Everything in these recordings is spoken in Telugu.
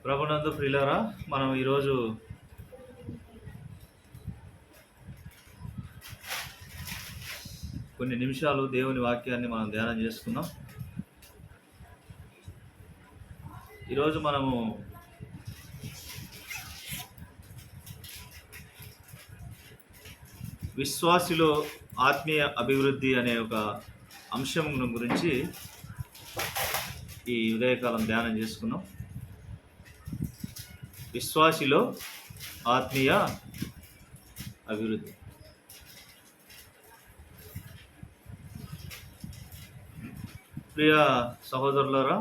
ప్రభునందు ప్రియులారా, మనం ఈరోజు కొన్ని నిమిషాలు దేవుని వాక్యాన్ని మనం ధ్యానం చేసుకుందాం. ఈరోజు మనము విశ్వాసిలో ఆత్మీయ అభివృద్ధి అనే ఒక అంశం గురించి ఈ ఉదయకాలం ధ్యానం చేసుకున్నాం. విశ్వాసిలో ఆత్మీయ అభివృద్ధి. ప్రియ సహోదరులారా,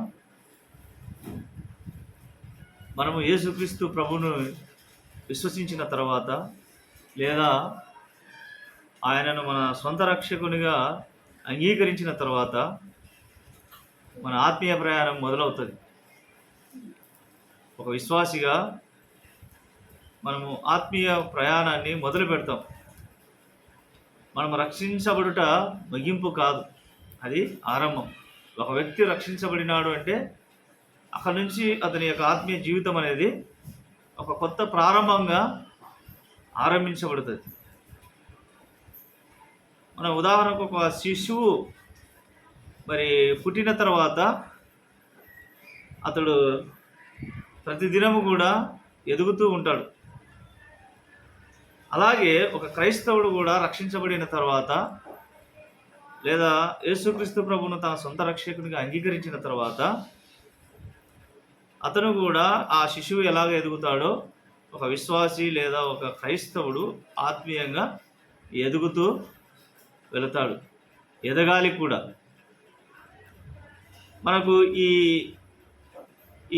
మనము యేసుక్రీస్తు ప్రభువును విశ్వసించిన తర్వాత లేదా ఆయనను మన సొంత రక్షకునిగా అంగీకరించిన తర్వాత మన ఆత్మీయ ప్రయాణం మొదలవుతుంది. ఒక విశ్వాసిగా మనము ఆత్మీయ ప్రయాణాన్ని మొదలు పెడతాం. మనం రక్షించబడుట ముగింపు కాదు, అది ఆరంభం. ఒక వ్యక్తి రక్షించబడినాడు అంటే అక్కడి నుంచి అతని యొక్క ఆత్మీయ జీవితం అనేది ఒక కొత్త ప్రారంభంగా ఆరంభించబడుతుంది. మన ఉదాహరణకు ఒక శిశువు మరి పుట్టిన తర్వాత అతడు ప్రతిదినము కూడా ఎదుగుతూ ఉంటాడు. అలాగే ఒక క్రైస్తవుడు కూడా రక్షించబడిన తర్వాత లేదా యేసుక్రీస్తు ప్రభువును తన సొంత రక్షకునిగా అంగీకరించిన తర్వాత అతను కూడా ఆ శిశువు ఎలాగ ఎదుగుతాడో ఒక విశ్వాసి లేదా ఒక క్రైస్తవుడు ఆత్మీయంగా ఎదుగుతూ వెళతాడు, ఎదగాలి కూడా. మనకు ఈ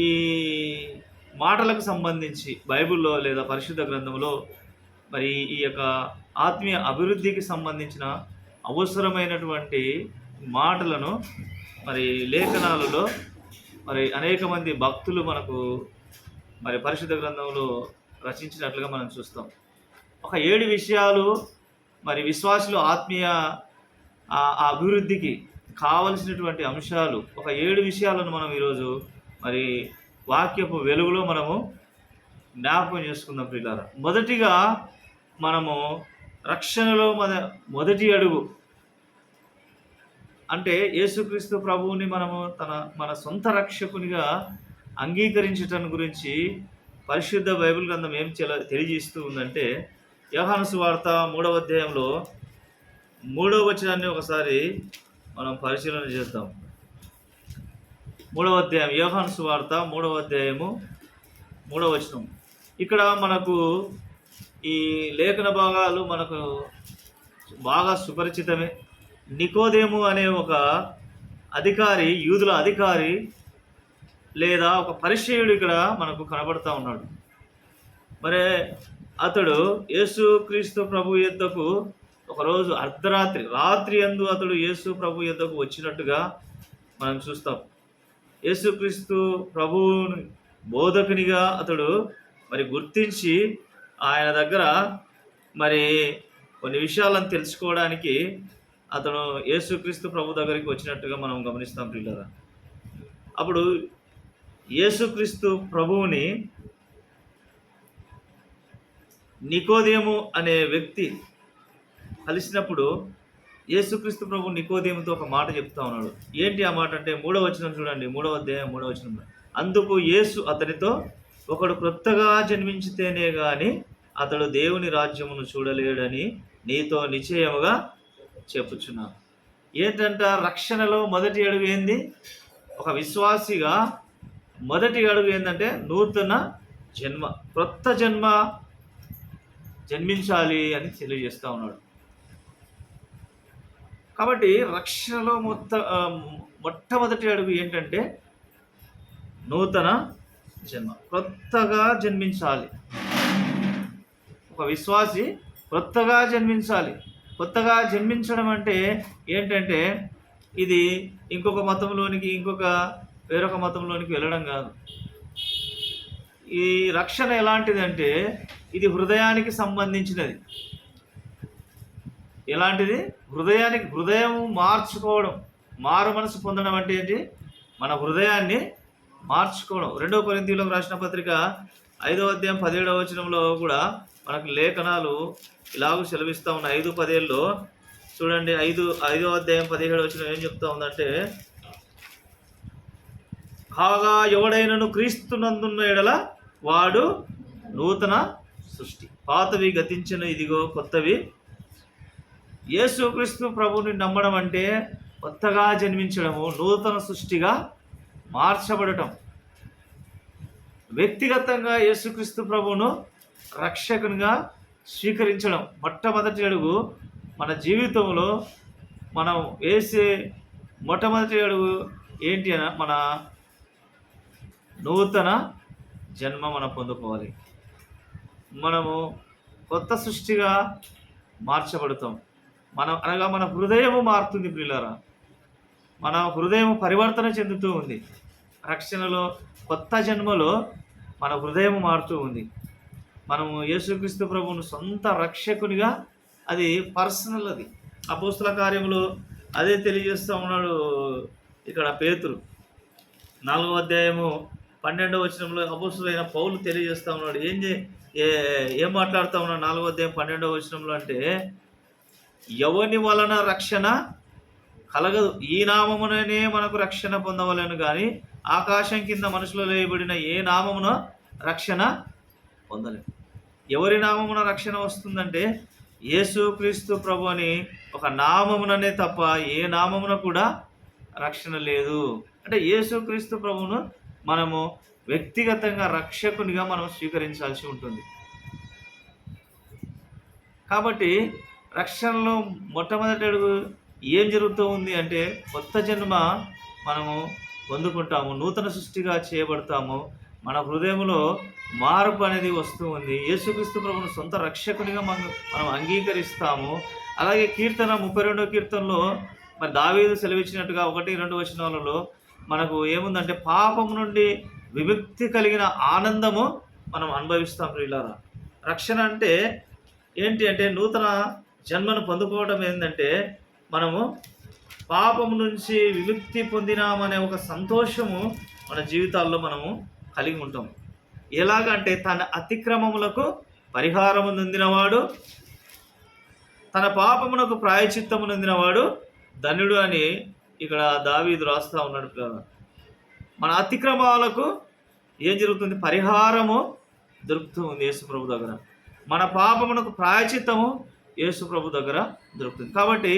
ఈ మాటలకు సంబంధించి బైబిల్లో లేదా పరిశుద్ధ గ్రంథంలో మరి ఈ యొక్క ఆత్మీయ అభివృద్ధికి సంబంధించిన అవసరమైనటువంటి మాటలను మరి లేఖనాలలో మరి అనేక మంది భక్తులు మనకు మరి పరిశుద్ధ గ్రంథంలో రచించినట్లుగా మనం చూస్తాం. ఒక 7 విషయాలు మరి విశ్వాసులు ఆత్మీయ అభివృద్ధికి కావలసినటువంటి అంశాలు, ఒక 7 విషయాలను మనం ఈరోజు మరి వాక్యపు వెలుగులో మనము జ్ఞాపకం చేసుకుందాం ప్రియులారా. మొదటిగా మనము రక్షణలో మొదటి అడుగు అంటే యేసుక్రీస్తు ప్రభువుని మనము మన సొంత రక్షకునిగా అంగీకరించటం గురించి పరిశుద్ధ బైబిల్ గ్రంథం ఏం తెలియజేస్తూ ఉందంటే, యోహాను సువార్త 3వ అధ్యాయంలో 3వ వచనాన్ని ఒకసారి మనం పరిశీలన చేద్దాం. 3వ అధ్యాయం యోహాను సువార్త 3వ అధ్యాయము 3వ వచనం. ఇక్కడ మనకు ఈ లేఖన భాగాలు మనకు బాగా సుపరిచితమే. నికోదేము అనే ఒక అధికారి, యూదుల అధికారి లేదా ఒక పరిసయ్యుడు ఇక్కడ మనకు కనబడతా ఉన్నాడు. మరి అతడు యేసుక్రీస్తు ప్రభు యొద్దకు ఒకరోజు రాత్రి యందు అతడు యేసు ప్రభు యొద్దకు వచ్చినట్టుగా మనం చూస్తాం. యేసుక్రీస్తు ప్రభువుని బోధకునిగా అతడు మరి గుర్తించి ఆయన దగ్గర మరి కొన్ని విషయాలను తెలుసుకోవడానికి అతను యేసుక్రీస్తు ప్రభు దగ్గరికి వచ్చినట్టుగా మనం గమనిస్తాం ప్రియులారా. అప్పుడు యేసుక్రీస్తు ప్రభువుని నికోదేము అనే వ్యక్తి కలిసినప్పుడు యేసుక్రీస్తు ప్రభు నికోదేముతో ఒక మాట చెప్తా ఉన్నాడు. ఏంటి ఆ మాట అంటే 3వ వచనం చూడండి, 3వ అధ్యాయం 3వ వచనం. అందుకు యేసు అతనితో, ఒకడు క్రొత్తగా జన్మించితేనే గాని అతడు దేవుని రాజ్యమును చూడలేడని నీతో నిశ్చయముగా చెప్పుచున్నాను. ఏంటంట రక్షణలో మొదటి అడుగు ఏంది? ఒక విశ్వాసిగా మొదటి అడుగు ఏంటంటే నూతన జన్మ, క్రొత్త జన్మ జన్మించాలి అని తెలియజేస్తూ ఉన్నాడు. కాబట్టి రక్షణలో మొట్టమొదటి అడుగు ఏంటంటే నూతన జన్మ, క్రొత్తగా జన్మించాలి. ఒక విశ్వాసి క్రొత్తగా జన్మించాలి. కొత్తగా జన్మించడం అంటే ఏంటంటే ఇది ఇంకొక మతంలోనికి వేరొక మతంలోనికి వెళ్ళడం కాదు. ఈ రక్షణ ఎలాంటిదంటే ఇది హృదయానికి సంబంధించినది. ఎలాంటిది? హృదయం మార్చుకోవడం, మారు మనసు పొందడం అంటే ఏంటి? మన హృదయాన్ని మార్చుకోవడం. 2 కొరింథీయులకు రాసిన పత్రిక 5వ అధ్యాయం 17వ వచనంలో కూడా మనకు లేఖనాలు ఇలాగూ సెలవిస్తూ ఉన్నాయి. 5:17లో చూడండి. 5వ అధ్యాయం 17వ వచనం ఏం చెప్తా ఉందంటే, కాగా ఎవడైనను క్రీస్తునందున్న ఎడల వాడు నూతన సృష్టి, పాతవి గతించిన, ఇదిగో కొత్తవి. యేసుక్రీస్తు ప్రభువుని నమ్మడం అంటే కొత్తగా జన్మించడము, నూతన సృష్టిగా మార్చబడటం. వ్యక్తిగతంగా యేసుక్రీస్తు ప్రభువును రక్షకునిగా స్వీకరించడం మొట్టమొదటి అడుగు. మన జీవితంలో మనం వేసే మొట్టమొదటి అడుగు ఏంటి అన్న, మన నూతన జన్మ మనం పొందుకోవాలి. మనము కొత్త సృష్టిగా మార్చబడతాం. అనగా మన హృదయము మారుతుంది ప్రియులారా. మన హృదయం పరివర్తన చెందుతూ ఉంది. రక్షణలో, కొత్త జన్మలో మన హృదయం మారుతూ ఉంది. మనము యేసుక్రీస్తు ప్రభువును సొంత రక్షకునిగా, అది పర్సనల్. అది అపోస్తల కార్యములు అదే తెలియజేస్తూ ఉన్నాడు ఇక్కడ పేతురు. 4వ అధ్యాయము 12వ వచనంలో అపోస్తలుడైన పౌలు తెలియజేస్తూ ఉన్నాడు. ఏం మాట్లాడుతూ ఉన్నాడు 4వ అధ్యాయం 12వ వచనంలో అంటే, ఎవని వలన రక్షణ కలగదు, ఈ నామముననే మనకు రక్షణ పొందవలను కానీ ఆకాశం కింద మనుషులు వేయబడిన ఏ నామమున రక్షణ పొందలేదు. ఎవరి నామమున రక్షణ వస్తుందంటే యేసుక్రీస్తు ప్రభు అని ఒక నామముననే తప్ప ఏ నామమున కూడా రక్షణ లేదు. అంటే యేసుక్రీస్తు ప్రభువును మనము వ్యక్తిగతంగా రక్షకునిగా మనం స్వీకరించాల్సి ఉంటుంది. కాబట్టి రక్షణలో మొట్టమొదటి అడుగు ఏం జరుగుతూ ఉంది అంటే, కొత్త జన్మ మనము పొందుకుంటాము, నూతన సృష్టిగా చేయబడతాము, మన హృదయంలో మార్పు అనేది వస్తూ ఉంది. యేసుక్రీస్తు ప్రభువును సొంత రక్షకునిగా మనం అంగీకరిస్తాము. అలాగే కీర్తన 32వ కీర్తనలో మరి దావీదు సెలవిచ్చినట్టుగా 1-2 వచనాలలో మనకు ఏముందంటే, పాపం నుండి విముక్తి కలిగిన ఆనందము మనం అనుభవిస్తాం ప్రియులారా. రక్షణ అంటే ఏంటి అంటే, నూతన జన్మను పొందుకోవడం ఏంటంటే, మనము పాపం నుంచి విముక్తి పొందినామనే ఒక సంతోషము మన జీవితాల్లో మనము కలిగి ఉంటాం. ఎలాగంటే, తన అతిక్రమములకు పరిహారము నొందినవాడు, తన పాపమునకు ప్రాయచిత్తము నొందినవాడు ధన్యుడు అని ఇక్కడ దావీదు రాస్తూ ఉన్నాడు కదా. మన అతిక్రమాలకు ఏం జరుగుతుంది? పరిహారము దొరుకుతూ ఉంది యేసు ప్రభు దగ్గర. మన పాపమునకు ప్రాయచిత్తము యేసు ప్రభు దగ్గర దొరుకుతుంది. కాబట్టి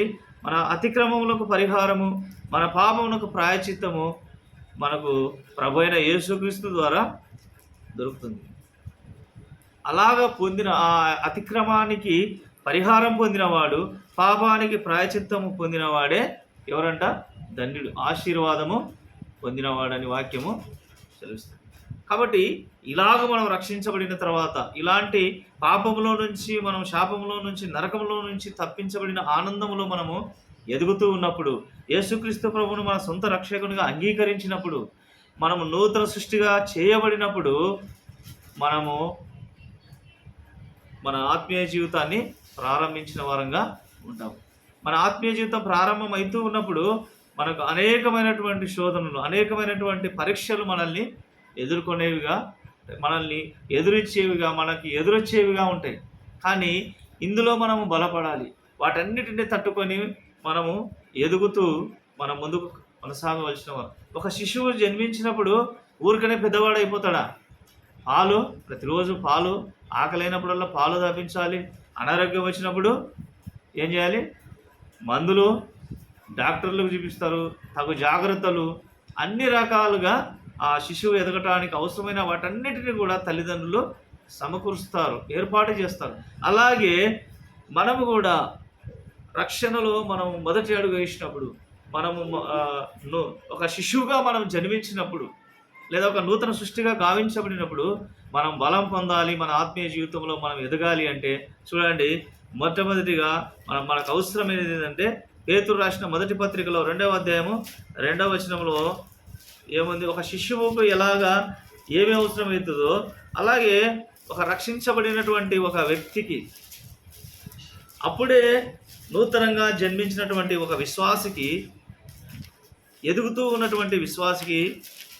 మన అతిక్రమములకు పరిహారము, మన పాపమునకు ప్రాయచిత్తము మనకు ప్రభు అయిన యేసుక్రీస్తు ద్వారా దొరుకుతుంది. అలాగా పొందిన ఆ అతిక్రమానికి పరిహారం పొందినవాడు, పాపానికి ప్రాయచిత్తము పొందినవాడే ఎవరంట? ధన్యుడు, ఆశీర్వాదము పొందినవాడని వాక్యము తెలుస్తుంది. కాబట్టి ఇలాగ మనం రక్షించబడిన తర్వాత, ఇలాంటి పాపములో నుంచి, మనం శాపములో నుంచి, నరకములో నుంచి తప్పించబడిన ఆనందములో మనము ఎదుగుతూ ఉన్నప్పుడు, యేసుక్రీస్తు ప్రభువును మన సొంత రక్షకునిగా అంగీకరించినప్పుడు, మనము నూతన సృష్టిగా చేయబడినప్పుడు, మనము మన ఆత్మీయ జీవితాన్ని ప్రారంభించిన వారంగా ఉంటాము. మన ఆత్మీయ జీవితం ప్రారంభం అవుతూ ఉన్నప్పుడు మనకు అనేకమైనటువంటి శోధనలు, అనేకమైనటువంటి పరీక్షలు మనల్ని ఎదుర్కొనేవిగా, మనల్ని ఎదురిచ్చేవిగా, మనకి ఎదురొచ్చేవిగా ఉంటాయి. కానీ ఇందులో మనము బలపడాలి. వాటన్నిటిని తట్టుకొని మనము ఎదుగుతూ మనం ముందుకు కొనసాగవలసిన వారు. ఒక శిశువు జన్మించినప్పుడు ఊరికనే పెద్దవాడైపోతాడా? పాలు, ప్రతిరోజు పాలు, ఆకలైనప్పుడల్లా పాలు తాపించాలి. అనారోగ్యం వచ్చినప్పుడు ఏం చేయాలి? మందులు, డాక్టర్లకు చూపిస్తారు, తగు జాగ్రత్తలు, అన్ని రకాలుగా ఆ శిశువు ఎదగటానికి అవసరమైన వాటన్నిటిని కూడా తల్లిదండ్రులు సమకూరుస్తారు, ఏర్పాటు చేస్తారు. అలాగే మనము కూడా రక్షణలో మనం మొదటి అడుగు వేసినప్పుడు, మనము ఒక శిశువుగా మనం జన్మించినప్పుడు, లేదా ఒక నూతన సృష్టిగా గావించబడినప్పుడు మనం బలం పొందాలి. మన ఆత్మీయ జీవితంలో మనం ఎదగాలి అంటే చూడండి, మొట్టమొదటిగా మనకు అవసరమైనది ఏంటంటే, పేతురు రాసిన మొదటి పత్రికలో 2వ అధ్యాయము 2వ వచనంలో ఏముంది? ఒక శిశువుకు ఎలాగా ఏమి అవసరమవుతుందో అలాగే ఒక రక్షించబడినటువంటి ఒక వ్యక్తికి, అప్పుడే నూతనంగా జన్మించినటువంటి ఒక విశ్వాసికి, ఎదుగుతూ ఉన్నటువంటి విశ్వాసికి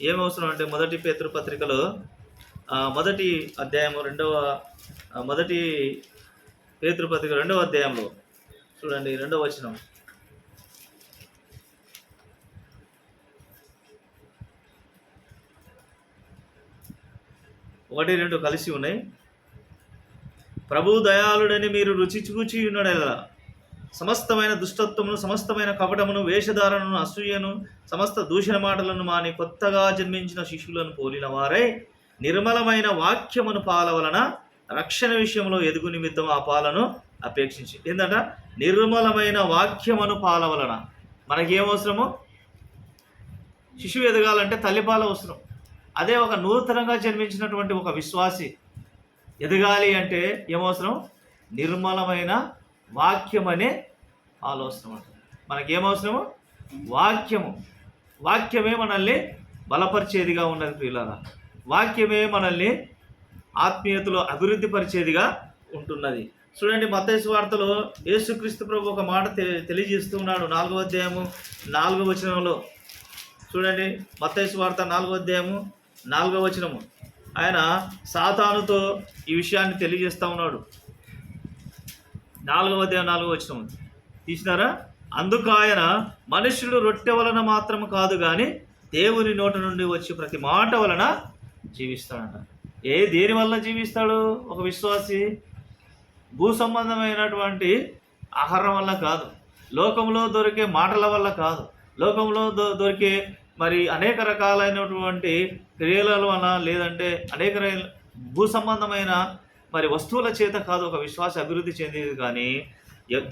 ఏం అవసరం అంటే మొదటి పేతురు పత్రికలో మొదటి అధ్యాయము మొదటి పేతురు పత్రిక 2వ అధ్యాయంలో చూడండి 2వ వచనం. 1, 2 కలిసి ఉన్నాయి. ప్రభువు దయాళుడని మీరు రుచి చూచి ఉన్నాడెలా సమస్తమైన దుష్టత్వమును, సమస్తమైన కపటమును, వేషధారణను, అసూయను, సమస్త దూషణ మాటలను మాని కొత్తగా జన్మించిన శిశువులను పోలిన వారై నిర్మలమైన వాక్యమును పాల వలన రక్షణ విషయంలో ఎదుగు నిమిత్తం ఆ పాలను అపేక్షించి. ఏంటంట? నిర్మలమైన వాక్యమును పాల వలన. మనకేమవసరము? శిశువు ఎదగాలంటే తల్లిపాల అవసరం. అదే ఒక నూతనంగా జన్మించినటువంటి ఒక విశ్వాసి ఎదగాలి అంటే ఏమవసరం? నిర్మలమైన వాక్యం అనే ఆలోచన అంట. మనకేమవసరము? వాక్యము. వాక్యమే మనల్ని బలపరిచేదిగా ఉన్నది ప్రియులారా. వాక్యమే మనల్ని ఆత్మీయతలో అభివృద్ధి పరిచేదిగా ఉంటున్నది. చూడండి, మత్తయి సువార్తలో యేసుక్రీస్తు ప్రభు ఒక మాట తెలియజేస్తూ ఉన్నాడు. 4వ అధ్యాయము 4వ వచనంలో చూడండి. మత్తయి సువార్త 4వ అధ్యాయము 4వ వచనము. ఆయన సాతానుతో ఈ విషయాన్ని తెలియజేస్తూ ఉన్నాడు. 4వ అధ్యాయం 4వ వచనం తీసినారా? అందుకు ఆయన, మనుష్యుడు రొట్టె వలన మాత్రం కాదు కానీ దేవుని నోట నుండి వచ్చి ప్రతి మాట వలన జీవిస్తాడంట. దేని వల్ల జీవిస్తాడు ఒక విశ్వాసి? భూ సంబంధమైనటువంటి ఆహారం వల్ల కాదు, లోకంలో దొరికే మాటల వల్ల కాదు, లోకంలో దొరికే మరి అనేక రకాలైనటువంటి క్రియల వలన, లేదంటే అనేక భూ సంబంధమైన మరి వస్తువుల చేత కాదు ఒక విశ్వాస అభివృద్ధి చెందేది. కానీ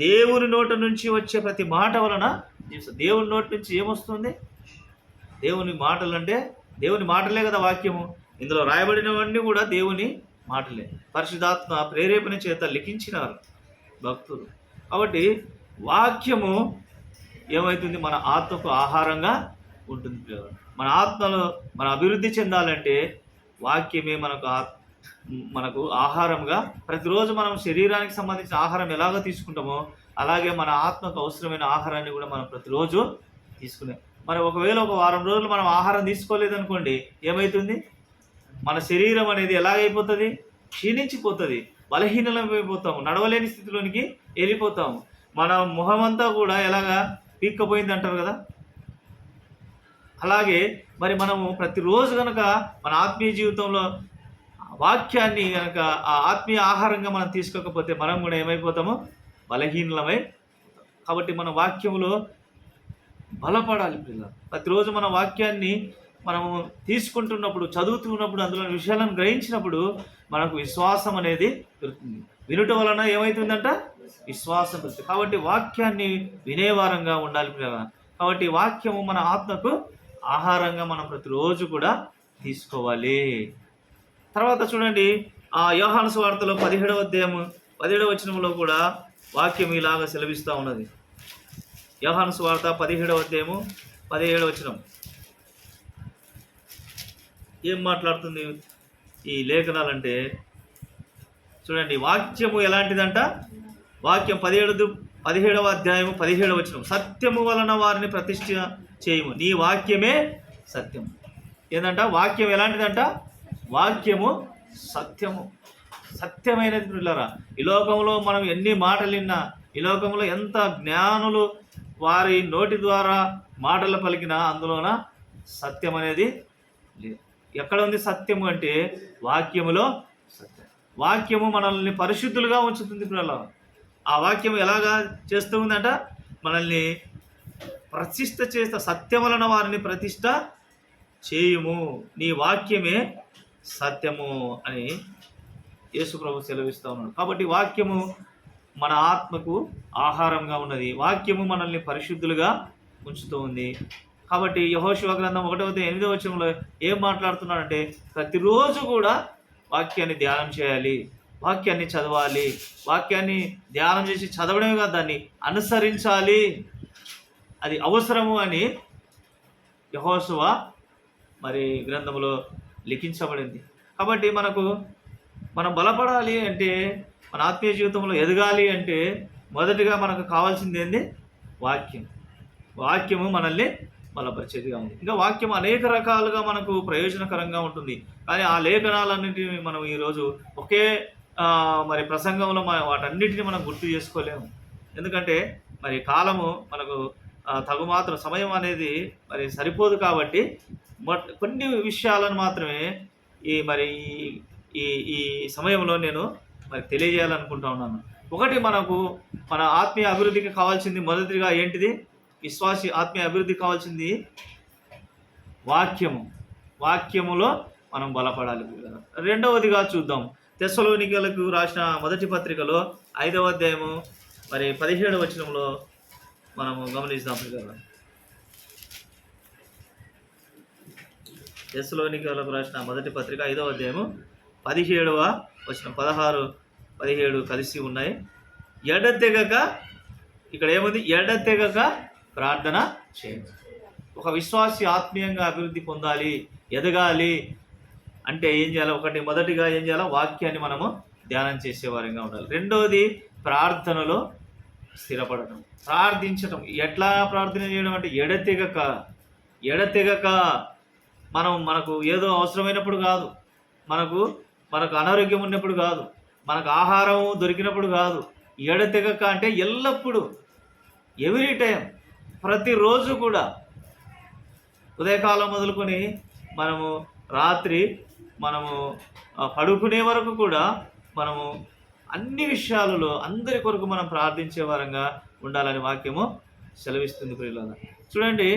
దేవుని నోటి నుంచి వచ్చే ప్రతి మాట వలన జీవిస్తుంది. దేవుని నోటి నుంచి ఏమొస్తుంది? దేవుని మాటలు అంటే దేవుని మాటలే కదా వాక్యము. ఇందులో రాయబడినవన్నీ కూడా దేవుని మాటలే, పరిశుద్ధాత్మ ప్రేరేపణ చేత లిఖించినారు భక్తులు. కాబట్టి వాక్యము ఏమవుతుంది? మన ఆత్మకు ఆహారంగా ఉంటుంది. మన ఆత్మలో మన అభివృద్ధి చెందాలంటే వాక్యమే మనకు ఆహారంగా. ప్రతిరోజు మనం శరీరానికి సంబంధించిన ఆహారం ఎలాగో తీసుకుంటామో అలాగే మన ఆత్మకు అవసరమైన ఆహారాన్ని కూడా మనం ప్రతిరోజు తీసుకునే. మరి ఒకవేళ ఒక వారం రోజులు మనం ఆహారం తీసుకోలేదనుకోండి, ఏమవుతుంది? మన శరీరం అనేది ఎలాగైపోతుంది? క్షీణించిపోతుంది, బలహీనమైపోతాము, నడవలేని స్థితిలోనికి వెళ్ళిపోతాము. మన ముఖమంతా కూడా ఎలాగా పీక్కపోయింది అంటారు కదా. అలాగే మరి మనము ప్రతిరోజు కనుక మన ఆత్మీయ జీవితంలో వాక్యాన్ని కనుక ఆ ఆత్మీయ ఆహారంగా మనం తీసుకోకపోతే మనం కూడా ఏమైపోతాము? బలహీనమై. కాబట్టి మన వాక్యములో బలపడాలి పిల్లలు. ప్రతిరోజు మన వాక్యాన్ని మనము తీసుకుంటున్నప్పుడు, చదువుతున్నప్పుడు, అందులో విషయాలను గ్రహించినప్పుడు మనకు విశ్వాసం అనేది పెరుగుతుంది. వినుట వలన ఏమవుతుందంట? విశ్వాసం పెరుగుతుంది. కాబట్టి వాక్యాన్ని వినేవారంగా ఉండాలి పిల్లలు. కాబట్టి వాక్యము మన ఆత్మకు ఆహారంగా మనం ప్రతిరోజు కూడా తీసుకోవాలి. తర్వాత చూడండి, ఆ యోహాను సువార్తలో 17వ అధ్యాయము 17వ వచనంలో కూడా వాక్యం ఇలాగ సెలవిస్తూ ఉన్నది. యోహాను సువార్త 17వ అధ్యాయము 17వ వచనం ఏం మాట్లాడుతుంది ఈ లేఖనాలంటే? చూడండి, వాక్యము ఎలాంటిదంట? వాక్యం 17వ అధ్యాయము 17వ వచనం. సత్యము వలన వారిని ప్రతిష్ఠ చేయము, నీ వాక్యమే సత్యము. ఏంటంట? వాక్యం ఎలాంటిదంట? వాక్యము సత్యము, సత్యమైనది పిల్లరా. ఈ లోకంలో మనం ఎన్ని మాటలు విన్నా, ఈ లోకంలో ఎంత జ్ఞానులు వారి నోటి ద్వారా మాటలు పలికినా అందులోన సత్యం అనేది లేదు. ఎక్కడ ఉంది సత్యము అంటే? వాక్యములో సత్యం. వాక్యము మనల్ని పరిశుద్ధులుగా ఉంచుతుంది పిల్లల. ఆ వాక్యం ఎలాగా చేస్తూ ఉందంట? మనల్ని ప్రతిష్ఠ చేస్తా. సత్యం వలన వారిని ప్రతిష్ఠ చేయుము, నీ వాక్యమే సత్యము అని యేసు ప్రభు సెలవిస్తూ ఉన్నాడు. కాబట్టి వాక్యము మన ఆత్మకు ఆహారంగా ఉన్నది. వాక్యము మనల్ని పరిశుద్ధులుగా ఉంచుతూ ఉంది. కాబట్టి యెహోషువ గ్రంథం 1:8 వచనంలో ఏం మాట్లాడుతున్నాడంటే, ప్రతిరోజు కూడా వాక్యాన్ని ధ్యానం చేయాలి, వాక్యాన్ని చదవాలి. వాక్యాన్ని ధ్యానం చేసి చదవడమే కాదు, దాన్ని అనుసరించాలి, అది అవసరము అని యెహోషువ మరి గ్రంథంలో లిఖించబడింది. కాబట్టి మనం బలపడాలి అంటే, మన ఆత్మీయ జీవితంలో ఎదగాలి అంటే మొదటిగా మనకు కావాల్సింది ఏంది? వాక్యం. వాక్యము మనల్ని బలపరిచేదిగా ఉంది. ఇంకా వాక్యం అనేక రకాలుగా మనకు ప్రయోజనకరంగా ఉంటుంది. కానీ ఆ లేఖనాలన్నింటినీ మనం ఈరోజు ఒకే మరి ప్రసంగంలో వాటన్నిటిని మనం గుర్తు చేసుకోలేము. ఎందుకంటే మరి కాలము మనకు తగుమాత్రం సమయం అనేది మరి సరిపోదు కాబట్టి కొన్ని విషయాలను మాత్రమే మరి ఈ ఈ సమయంలో నేను మరి తెలియజేయాలనుకుంటా ఉన్నాను. ఒకటి, మన ఆత్మీయ అభివృద్ధికి కావాల్సింది మొదటిగా ఏంటిది? విశ్వాసి ఆత్మీయ అభివృద్ధికి కావాల్సింది వాక్యములో మనం బలపడాలి. రెండవదిగా చూద్దాం, తెస్సలోనికలకు రాసిన మొదటి పత్రికలో 5వ అధ్యాయము మరి 17వ వచనంలో మనము గమనిస్తాం. తెస్సలోనికలకు రాసిన మొదటి పత్రిక 5వ అధ్యాయము 17వ వచనం, 16, 17 కలిసి ఉన్నాయి. ఎడతెగక, ఇక్కడ ఏముంది? ఎడతెగక ప్రార్థన చేయండి. ఒక విశ్వాసి ఆత్మీయంగా అభివృద్ధి పొందాలి, ఎదగాలి అంటే ఏం చేయాలి? మొదటిగా ఏం చేయాలి? వాక్యాన్ని మనము ధ్యానం చేసేవారంగా ఉండాలి. రెండవది, ప్రార్థనలో స్థిరపడటం, ప్రార్థించటం. ఎట్లా ప్రార్థన చేయడం అంటే ఎడతెగక మనకు ఏదో అవసరమైనప్పుడు కాదు, మనకు అనారోగ్యం ఉన్నప్పుడు కాదు, మనకు ఆహారం దొరికినప్పుడు కాదు. ఎడతెగక అంటే ఎల్లప్పుడూ, ఎవ్రీ టైం, ప్రతిరోజు కూడా, ఉదయకాలం మొదలుకొని మనము రాత్రి పడుకునే వరకు కూడా మనము అన్ని విషయాలలో అందరి కొరకు మనం ప్రార్థించే వారంగా ఉండాలని వాక్యము సెలవిస్తుంది. ప్రియులారా చూడండి,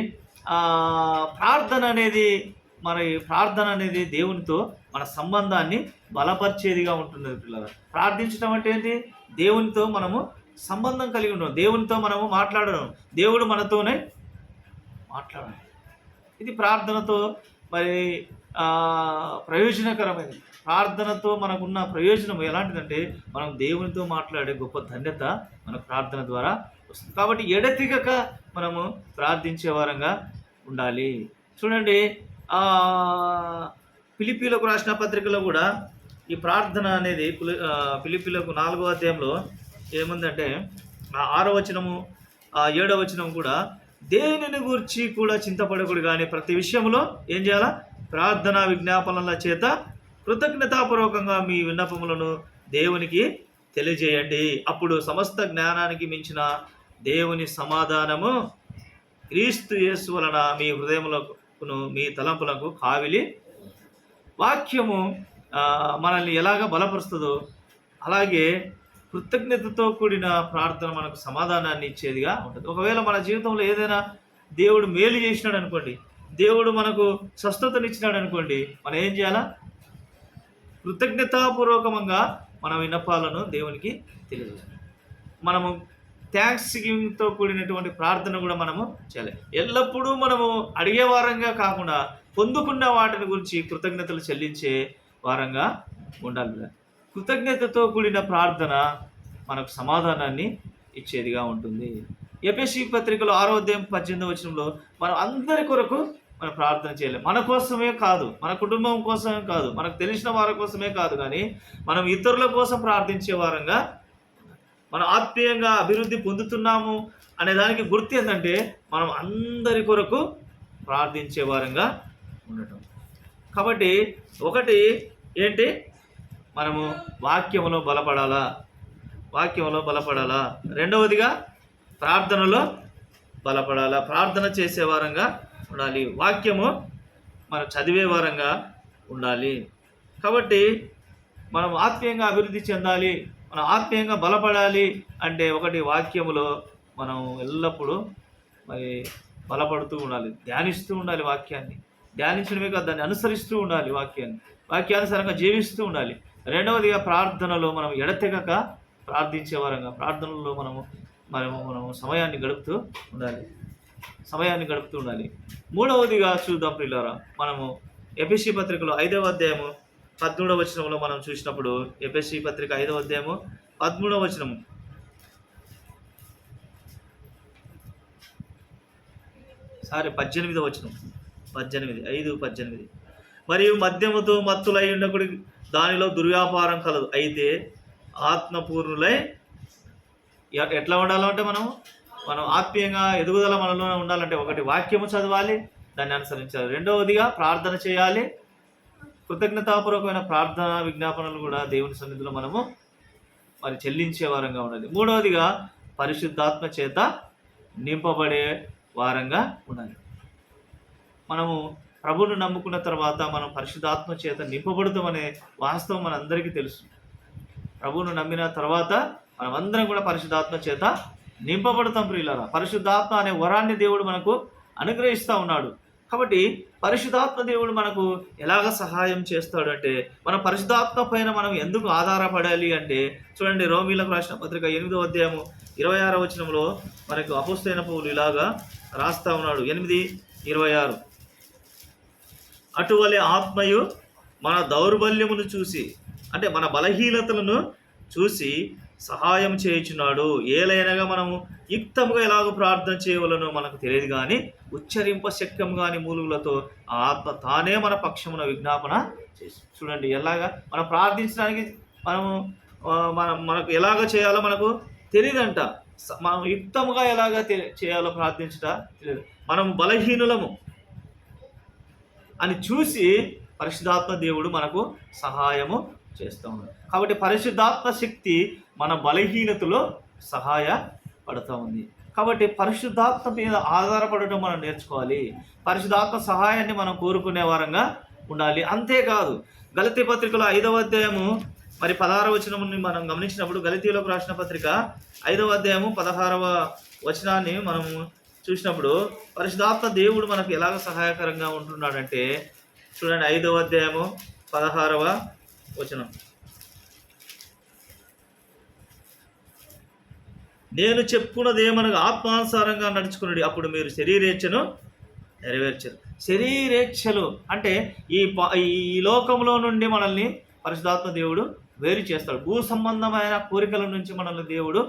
ప్రార్థన అనేది దేవునితో మన సంబంధాన్ని బలపరిచేదిగా ఉంటుంది. పిల్లలు, ప్రార్థించడం అంటే ఏంటి? దేవునితో మనము సంబంధం కలిగి ఉండడం, దేవునితో మనము మాట్లాడడం, దేవుడు మనతోనే మాట్లాడడం. ఇది ప్రార్థనతో మరి ప్రయోజనకరమైనది. ప్రార్థనతో మనకున్న ప్రయోజనం ఎలాంటిదంటే మనం దేవునితో మాట్లాడే గొప్ప ధన్యత మనకు ప్రార్థన ద్వారా వస్తుంది. కాబట్టి ఎడతెగక మనము ప్రార్థించే వారంగా ఉండాలి. చూడండి, ఫిలిప్పీలకు రాసిన పత్రికలో కూడా ఈ ప్రార్థన అనేది ఫిలిప్పీలకు 4వ అధ్యాయంలో ఏముందంటే 6వ వచనము 7వ వచనం కూడా, దేనిని గురించి కూడా చింతపడకూడదు కానీ ప్రతి విషయంలో ఏం చేయాలా? ప్రార్థన విజ్ఞాపనల చేత కృతజ్ఞతాపూర్వకంగా మీ విన్నపములను దేవునికి తెలియజేయండి. అప్పుడు సమస్త జ్ఞానానికి మించిన దేవుని సమాధానము క్రీస్తు యేసు వలన మీ హృదయములకును మీ తలంపులకు కావిలి. వాక్యము మనల్ని ఎలాగ బలపరుస్తుందో అలాగే కృతజ్ఞతతో కూడిన ప్రార్థన మనకు సమాధానాన్ని ఇచ్చేదిగా ఉంటుంది. ఒకవేళ మన జీవితంలో ఏదైనా దేవుడు మేలు చేసినాడు అనుకోండి, దేవుడు మనకు స్వస్థతనిచ్చినాడు అనుకోండి, మనం ఏం చేయాలా? కృతజ్ఞతాపూర్వకంగా మన విన్నపాలను దేవునికి తెలియజేయాలి. మనము థ్యాంక్స్ గివింగ్తో కూడినటువంటి ప్రార్థన కూడా మనము చేయాలి. ఎల్లప్పుడూ మనము అడిగే వారంగా కాకుండా పొందుకున్న వాటిని గురించి కృతజ్ఞతలు చెల్లించే వారంగా ఉండాలి. కృతజ్ఞతతో కూడిన ప్రార్థన మనకు సమాధానాన్ని ఇచ్చేదిగా ఉంటుంది. ఎఫెసీ పత్రికలో 6వ అధ్యాయం 18వ వచనంలో మనం అందరి కొరకు మనం ప్రార్థన చేయలేం. మన కోసమే కాదు, మన కుటుంబం కోసమే కాదు, మనకు తెలిసిన వారి కోసమే కాదు, కానీ మనం ఇతరుల కోసం ప్రార్థించే వారంగా, మనం ఆత్మీయంగా అభివృద్ధి పొందుతున్నాము అనే దానికి గుర్తు ఏంటంటే మనం అందరి కొరకు ప్రార్థించే వారంగా ఉండటం. కాబట్టి ఒకటి ఏంటి? మనము వాక్యములో బలపడాలా. రెండవదిగా ప్రార్థనలో బలపడాలా, ప్రార్థన చేసే వారంగా ఉండాలి. వాక్యము మనం చదివే వారంగా ఉండాలి. కాబట్టి మనం ఆత్మీయంగా అభివృద్ధి చెందాలి, మనం ఆత్మీయంగా బలపడాలి అంటే ఒకటి, వాక్యములో మనం ఎల్లప్పుడూ మరి బలపడుతూ ఉండాలి, ధ్యానిస్తూ ఉండాలి. వాక్యాన్ని ధ్యానించడమే కాదు, దాన్ని అనుసరిస్తూ ఉండాలి, వాక్యానుసారంగా జీవిస్తూ ఉండాలి. రెండవదిగా ప్రార్థనలో మనం ఎడతెగక ప్రార్థించే వారంగా, ప్రార్థనలో మనము సమయాన్ని గడుపుతూ ఉండాలి. మూడవదిగా చూద్దాం ప్రియులారా, మనము ఎఫెసీ పత్రికలో 5వ అధ్యాయము 13వ వచనంలో మనం చూసినప్పుడు, ఎఫెసీ పత్రిక 5వ అధ్యాయము 13వ వచనము, సారీ 18వ వచనం, 5:18, మరియు మద్యముతో మత్తులై ఉండకుడి, దానిలో దుర్వ్యాపారం కలదు, అయితే ఆత్మపూర్ణులై. ఎట్లా ఉండాలంటే మనం మనం ఆత్మీయంగా ఎదుగుదల మనలో ఉండాలంటే ఒకటి వాక్యము చదవాలి, దాన్ని అనుసరించాలి. రెండవదిగా ప్రార్థన చేయాలి. కృతజ్ఞతాపూర్వకమైన ప్రార్థన విజ్ఞాపనలు కూడా దేవుని సన్నిధిలో మనము మరి చెల్లించే వారంగా ఉండాలి. మూడవదిగా పరిశుద్ధాత్మ చేత నింపబడే వారంగా ఉండాలి. మనము ప్రభువును నమ్ముకున్న తర్వాత మనం పరిశుద్ధాత్మ చేత నింపబడతామనే వాస్తవం మనందరికీ తెలుసు. ప్రభువును నమ్మిన తర్వాత మనమందరం కూడా పరిశుద్ధాత్మ చేత నింపబడతాం ప్రియులారా. పరిశుద్ధాత్మ అనే వరాన్ని దేవుడు మనకు అనుగ్రహిస్తూ ఉన్నాడు. కాబట్టి పరిశుద్ధాత్మ దేవుడు మనకు ఎలాగ సహాయం చేస్తాడు అంటే, మన పరిశుద్ధాత్మ పైన మనం ఎందుకు ఆధారపడాలి అంటే, చూడండి రోమీలకు రాసిన పత్రిక 8వ అధ్యాయము 26వ వచనంలో మనకు అపోస్తలుడైన పౌలు ఇలాగా రాస్తా ఉన్నాడు. 8:26 అటువలే ఆత్మయు మన దౌర్బల్యమును చూసి, అంటే మన బలహీనతలను చూసి సహాయం చేయుచున్నాడు. ఏలైనగా మనము యుక్తముగా ఎలాగో ప్రార్థన చేయవలనో మనకు తెలియదు, కానీ ఉచ్చరింప శక్యం కాని మూలుగులతో ఆ ఆత్మ తానే మన పక్షమున విజ్ఞాపన చేసి. చూడండి ఎలాగా మనం ప్రార్థించడానికి మనకు ఎలాగ చేయాలో మనకు తెలియదంట. మనం యుక్తముగా ఎలాగ చేయాలో ప్రార్థించట తెలియదు. మనం బలహీనులము అని చూసి పరిశుద్ధాత్మ దేవుడు మనకు సహాయము చేస్తూ ఉన్నాడు. కాబట్టి పరిశుద్ధాత్మ శక్తి మన బలహీనతలో సహాయపడుతూ ఉంది. కాబట్టి పరిశుద్ధాత్మ మీద ఆధారపడటం మనం నేర్చుకోవాలి. పరిశుద్ధాత్మ సహాయాన్ని మనం కోరుకునే వారంగా ఉండాలి. అంతేకాదు గలతీ పత్రికలో 5వ అధ్యాయము మరి 16వ వచనాన్ని మనం గమనించినప్పుడు, గలతీయులకు రాసిన పత్రిక 5వ అధ్యాయము 16వ వచనాన్ని మనము చూసినప్పుడు పరిశుద్ధాత్మ దేవుడు మనకు ఎలాగ సహాయకరంగా ఉంటున్నాడంటే, చూడండి 5వ అధ్యాయము 16వ వచనం. నేను చెప్పుకున్నదేమనగా ఆత్మానుసారంగా నడుచుకున్నాడు, అప్పుడు మీరు శరీరేచ్ఛను నెరవేర్చరు. శరీరేచ్ఛలు అంటే ఈ లోకంలో నుండి మనల్ని పరిశుద్ధాత్మ దేవుడు వేరు చేస్తాడు. భూ సంబంధమైన కోరికల నుంచి మనల్ని దేవుడు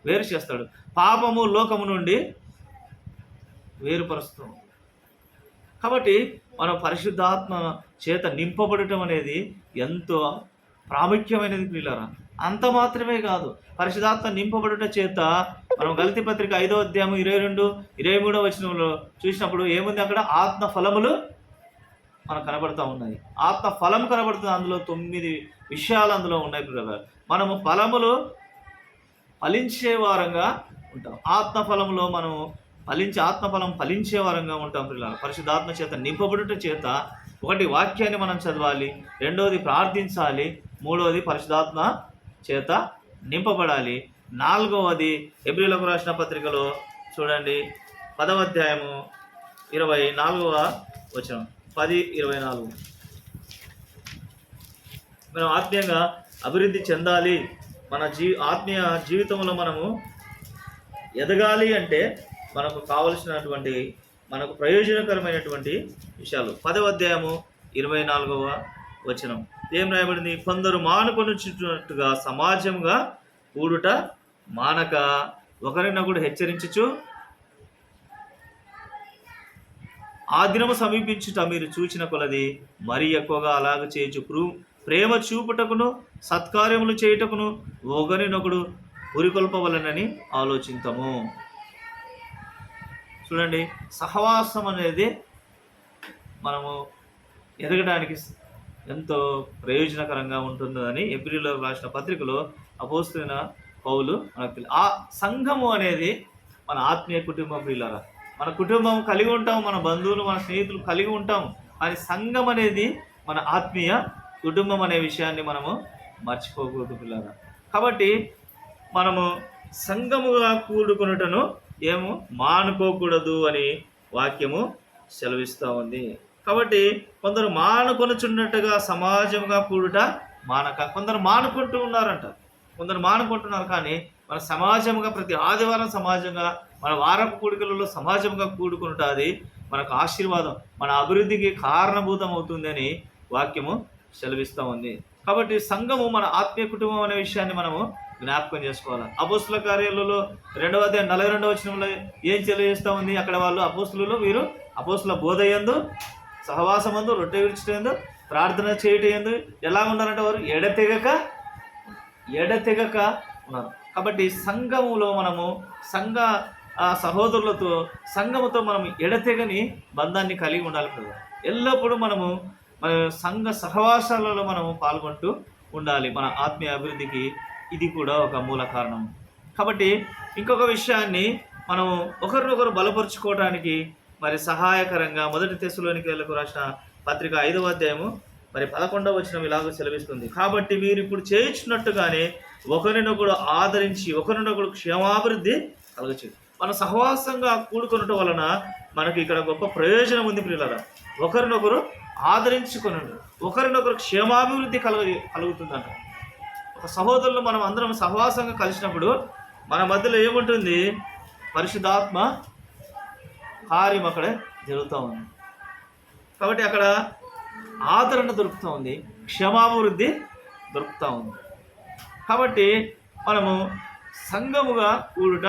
వేరు చేస్తాడు. పాపము లోకము నుండి వేరుపరుస్తాం. కాబట్టి మనం పరిశుద్ధాత్మ చేత నింపబడటం అనేది ఎంతో ప్రాముఖ్యమైనది ప్రియులారా. అంత మాత్రమే కాదు, పరిశుద్ధాత్మ నింపబడుట చేత మనం గలతీ పత్రిక 5వ అధ్యాయం 22, 23వ వచనంలో చూసినప్పుడు ఏముంది అక్కడ? ఆత్మ ఫలములు మనకు కనబడుతూ ఉన్నాయి. ఆత్మ ఫలం కనబడుతుంది. అందులో 9 విషయాలు అందులో ఉన్నాయి ప్రియులారా. మనము ఫలములు ఫలించే వారంగా ఉంటాం. ఆత్మ ఫలంలో మనము ఆత్మఫలం ఫలించే వారంగా ఉంటాం ప్రియులారా. పరిశుద్ధాత్మ చేత నింపబడుట చేత ఒకటి వాక్యాన్ని మనం చదవాలి, రెండవది ప్రార్థించాలి, మూడవది పరిశుద్ధాత్మ చేత నింపబడాలి, నాలుగవది హెబ్రీయులకు రాసిన పత్రికలో చూడండి 10వ అధ్యాయము 24వ వచనం 10:24 మనం ఆత్మీయంగా అభివృద్ధి చెందాలి. మన ఆత్మీయ జీవితంలో మనము ఎదగాలి అంటే మనకు కావలసినటువంటి మనకు ప్రయోజనకరమైనటువంటి విషయాలు. 10వ అధ్యాయము 24వ వచనం ఏం రాయబడింది? కొందరు మానుకొనుచున్నట్టుగా సమాజంగా కూడుట మానక ఒకరినొకడు హెచ్చరించుచు ఆ దినము సమీపించుట మీరు చూచిన కొలది మరీ ఎక్కువగా అలాగ చేయొచ్చు. ప్రేమ చూపుటకును సత్కార్యములు చేయుటకును ఒకరినొకడు ఉరికొల్పవలనని ఆలోచించము. చూడండి, సహవాసం అనేది మనము ఎదగడానికి ఎంతో ప్రయోజనకరంగా ఉంటుందని హెబ్రీయులకు రాసిన పత్రికలో అపోస్తలుడైన పౌలు మనకు తెలియదు. ఆ సంఘము అనేది మన ఆత్మీయ కుటుంబం ప్రియులారా. మన కుటుంబం కలిగి ఉంటాము, మన బంధువులు మన స్నేహితులు కలిగి ఉంటాము, కానీ సంఘం అనేది మన ఆత్మీయ కుటుంబం అనే విషయాన్ని మనము మర్చిపోకూడదు పిల్లరా. కాబట్టి మనము సంఘముగా కూడుకొనుటను ఏమో మానుకోకూడదు అని వాక్యము సెలవిస్తూ ఉంది. కాబట్టి కొందరు మానుకొనుచున్నట్టుగా సమాజంగా కూడుట మానక, కొందరు మానుకుంటూ ఉన్నారంట, కొందరు మానుకుంటున్నారు. కానీ మన సమాజంగా ప్రతి ఆదివారం సమాజంగా మన వారపు కూడికలలో సమాజంగా కూడుకుంటా అది మనకు ఆశీర్వాదం, మన అభివృద్ధికి కారణభూతం అవుతుంది అని వాక్యము సెలవిస్తూ ఉంది. కాబట్టి సంఘము మన ఆత్మీయ కుటుంబం అనే విషయాన్ని మనము జ్ఞాపకం చేసుకోవాలి. అపోస్తుల కార్యాలలో 2వ అధ్యాయం 42వ వచనంలో ఏం తెలియజేస్తూ ఉంది? అక్కడ వాళ్ళు అపోస్తులు వీరు అపోస్తుల బోధ యందు, సహవాసమందు, రొట్టె విరుచుటందు, ప్రార్థన చేయటందు ఎలా ఉన్నారంటే వారు ఎడతెగక ఉన్నారు. కాబట్టి సంఘములో మనము సంఘ ఆ సహోదరులతో సంఘముతో మనం ఎడతెగని బంధాన్ని కలిగి ఉండాలి కదా. ఎల్లప్పుడూ మనము మన సంఘ సహవాసాలలో మనము పాల్గొంటూ ఉండాలి. మన ఆత్మీయ అభివృద్ధికి ఇది కూడా ఒక మూల కారణం. కాబట్టి ఇంకొక విషయాన్ని మనం ఒకరినొకరు బలపరుచుకోవడానికి మరి సహాయకరంగా 1 తెస్సలోనికీయులకు రాసిన పత్రిక 5వ అధ్యాయము మరి 11వ వచనం ఇలాగ సెలవిస్తుంది. కాబట్టి మీరు ఇప్పుడు చేయుచున్నట్టుగానే ఒకరినొకరు ఆదరించి ఒకరినొకరు క్షేమాభివృద్ధి కలగచ్చు. మన సహవాసంగా కూడుకొనటం వలన మనకి ఇక్కడ గొప్ప ప్రయోజనం ఉంది ప్రియులారా. ఒకరినొకరు ఆదరించుకొనండి, ఒకరినొకరు క్షేమాభివృద్ధి కలుగుతుందంట. ఒక సహోదరులు మనం అందరం సహవాసంగా కలిసినప్పుడు మన మధ్యలో ఏముంటుంది? పరిశుద్ధాత్మ కార్యం అక్కడ జరుగుతూ ఉంది. కాబట్టి అక్కడ ఆదరణ దొరుకుతూ ఉంది, క్షమాభివృద్ధి దొరుకుతూ ఉంది. కాబట్టి మనము సంఘముగా కూడుట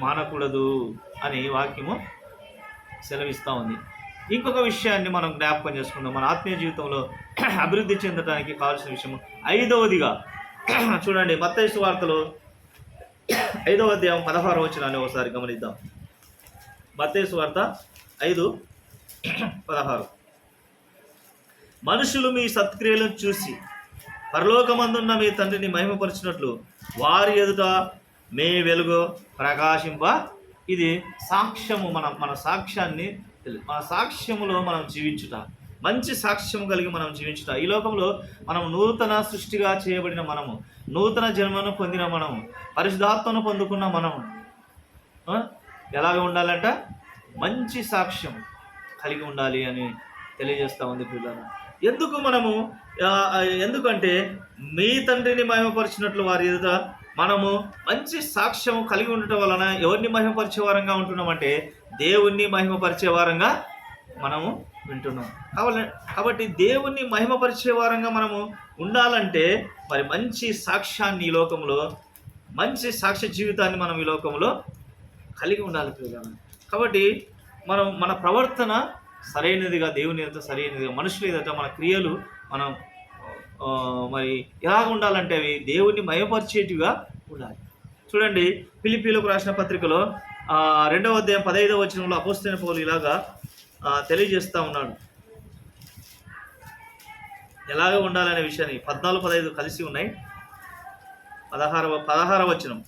మానకూడదు అని వాక్యము సెలవిస్తూ ఉంది. ఇంకొక విషయాన్ని మనం జ్ఞాపకం చేసుకుందాం. మన ఆత్మీయ జీవితంలో అభివృద్ధి చెందడానికి కావాల్సిన విషయం 5వదిగా చూడండి, మత్తయి సువార్తలో 5వ అధ్యాయం 16వ వచనాన్ని ఒకసారి గమనిద్దాం. మత్తయి సువార్త 5:16. మనుషులు మీ సత్క్రియలను చూసి పరలోకమందున్న మీ తండ్రిని మహిమపరిచినట్లు వారి ఎదుట మీ వెలుగు ప్రకాశింప. ఇది సాక్ష్యము. మన సాక్ష్యాన్ని, మన సాక్ష్యములో మనం జీవించుట, మంచి సాక్ష్యం కలిగి మనం జీవించుట. ఈ లోకంలో మనం నూతన సృష్టిగా చేయబడిన మనము, నూతన జన్మను పొందిన మనము, పరిశుద్ధాత్మను పొందుకున్న మనము ఎలాగ ఉండాలంట? మంచి సాక్ష్యం కలిగి ఉండాలి అని తెలియజేస్తూ ఉంది పిల్లలు. ఎందుకంటే మీ తండ్రిని మహిమపరిచినట్లు వారి ఎదుట మనము మంచి సాక్ష్యం కలిగి ఉండటం వలన ఎవరిని మహిమపరిచే వారంగా ఉంటున్నామంటే దేవుణ్ణి మహిమపరిచే వారంగా మనము వింటున్నాం. కాబట్టి దేవుణ్ణి మహిమపరిచే వారంగా మనము ఉండాలంటే మరి మంచి సాక్ష్యాన్ని ఈ లోకంలో, మంచి సాక్ష్య జీవితాన్ని మనం ఈ లోకంలో కలిగి ఉండాలి పిల్లలు. కాబట్టి మన ప్రవర్తన సరైనదిగా, దేవుని ఎదుట సరైనదిగా, మనుషుల ఎదుట మన క్రియలు మనం మరి ఎలాగ ఉండాలంటే అవి దేవుణ్ణి మయపరిచేటివిగా ఉండాలి. చూడండి, ఫిలిప్పీలకు రాసిన పత్రికలో 2వ అధ్యాయం 15వ వచనంలో అపోస్తలుడైన పౌలు ఇలాగా తెలియజేస్తూ ఉన్నాడు. ఎలాగ ఉండాలనే విషయాన్ని 14, 15 కలిసి ఉన్నాయి. 16వ వచనం.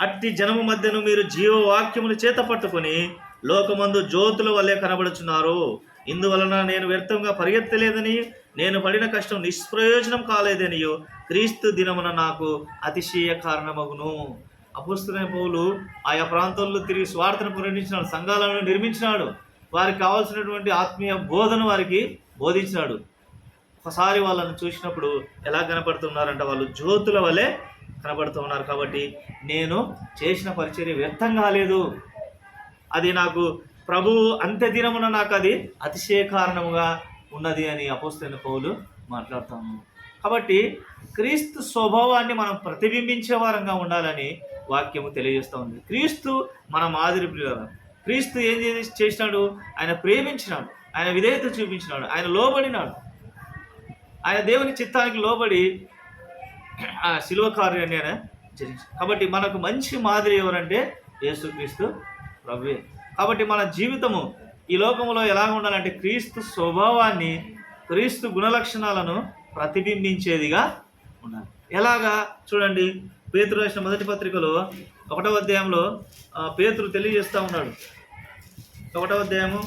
అట్టి జనము మధ్యను మీరు జీవవాక్యమును చేత పట్టుకొని లోకమందు జ్యోతుల వల్లే కనబడుచున్నారు. ఇందువలన నేను వ్యర్థంగా పరిగెత్తలేదని, నేను పడిన కష్టం నిష్ప్రయోజనం కాలేదనియో క్రీస్తు దినమున నాకు అతిశయ కారణమగును. అపోస్తలుడైన పౌలు ఆయా ప్రాంతాల్లో తిరిగి స్వార్థను ప్రకటించినాడు, సంఘాలను నిర్మించినాడు, వారికి కావాల్సినటువంటి ఆత్మీయ బోధన వారికి బోధించినాడు. ఒకసారి వాళ్ళని చూసినప్పుడు ఎలా కనపడుతున్నారంటే వాళ్ళు జ్యోతుల వల్లే కనబడుతూ ఉన్నారు. కాబట్టి నేను చేసిన పరిచర్య వ్యర్థం కాలేదు, అది నాకు ప్రభువు అంత్యదినమున నాకు అది అతిశయ కారణముగా ఉన్నది అని అపోస్తలుడైన పౌలు మాట్లాడుతాము. కాబట్టి క్రీస్తు స్వభావాన్ని మనం ప్రతిబింబించే వారంగా ఉండాలని వాక్యము తెలియజేస్తూ ఉంది. క్రీస్తు మన మాదిరి ప్రియులారా. క్రీస్తు ఏం చేసినాడు? ఆయన ప్రేమించినాడు, ఆయన విధేయత చూపించినాడు, ఆయన లోబడినాడు, ఆయన దేవుని చిత్తానికి లోబడి ఆ శిలువ కార్యాన్ని ఆయన జరిగించాడు. కాబట్టి మనకు మంచి మాదిరి ఎవరంటే యేసుక్రీస్తు ప్రభువే. కాబట్టి మన జీవితము ఈ లోకంలో ఎలాగ ఉండాలంటే క్రీస్తు స్వభావాన్ని, క్రీస్తు గుణలక్షణాలను ప్రతిబింబించేదిగా ఉండాలి. ఎలాగా? చూడండి, పేతురు రాసిన మొదటి పత్రికలో 1వ అధ్యాయంలో పేతురు తెలియజేస్తూ ఉన్నాడు. 1వ అధ్యాయము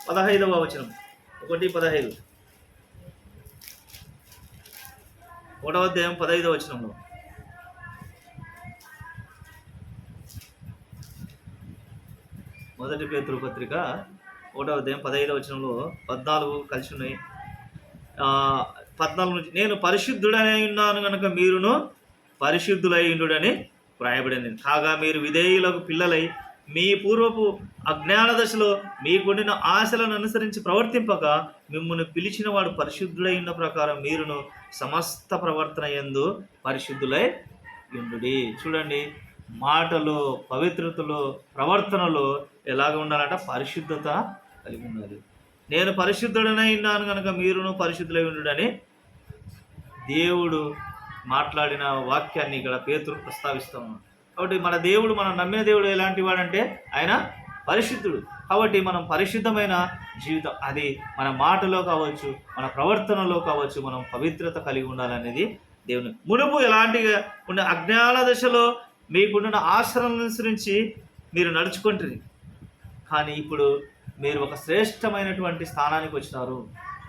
15వ వచనం, 1:15. 1వ అధ్యాయం 15వ వచనంలో, మొదటి పేతురు పత్రిక 1వ అధ్యాయం 15వ వచనంలో 14 కలిసి ఉన్నాయి. 14 నుంచి, నేను పరిశుద్ధుడై ఉన్నాను కనుక మీరును పరిశుద్ధులై ఉండుడని వ్రాయబడింది. కాగా మీరు విధేయులకు పిల్లలై మీ పూర్వపు అజ్ఞాన దశలో మీకుండిన ఆశలను అనుసరించి ప్రవర్తింపక మిమ్మల్ని పిలిచిన వాడు పరిశుద్ధుడై ఉన్న ప్రకారం మీరును సమస్త ప్రవర్తన యందు పరిశుద్ధులై ఉండుడి. చూడండి, మాటలో, పవిత్రతలో, ప్రవర్తనలో ఎలాగ ఉండాలంట? పరిశుద్ధత కలిగి ఉండాలి. నేను పరిశుద్ధుడనై ఉన్నాను కనుక మీరును పరిశుద్ధులై ఉండుడని దేవుడు మాట్లాడిన వాక్యాన్ని ఇక్కడ పేతురు ప్రస్తావిస్తూ ఉన్నాడు. కాబట్టి మన దేవుడు, మనం నమ్మిన దేవుడు ఎలాంటి వాడంటే ఆయన పరిశుద్ధుడు. కాబట్టి మనం పరిశుద్ధమైన జీవితం, అది మన మాటలో కావచ్చు, మన ప్రవర్తనలో కావచ్చు, మనం పవిత్రత కలిగి ఉండాలనేది దేవుని. మునుపు ఎలాంటిగా ఉన్న అజ్ఞాన దశలో మీకున్న ఆశ్రమం అనుసరించి మీరు నడుచుకుంటుంది, కానీ ఇప్పుడు మీరు ఒక శ్రేష్టమైనటువంటి స్థానానికి వచ్చినారు,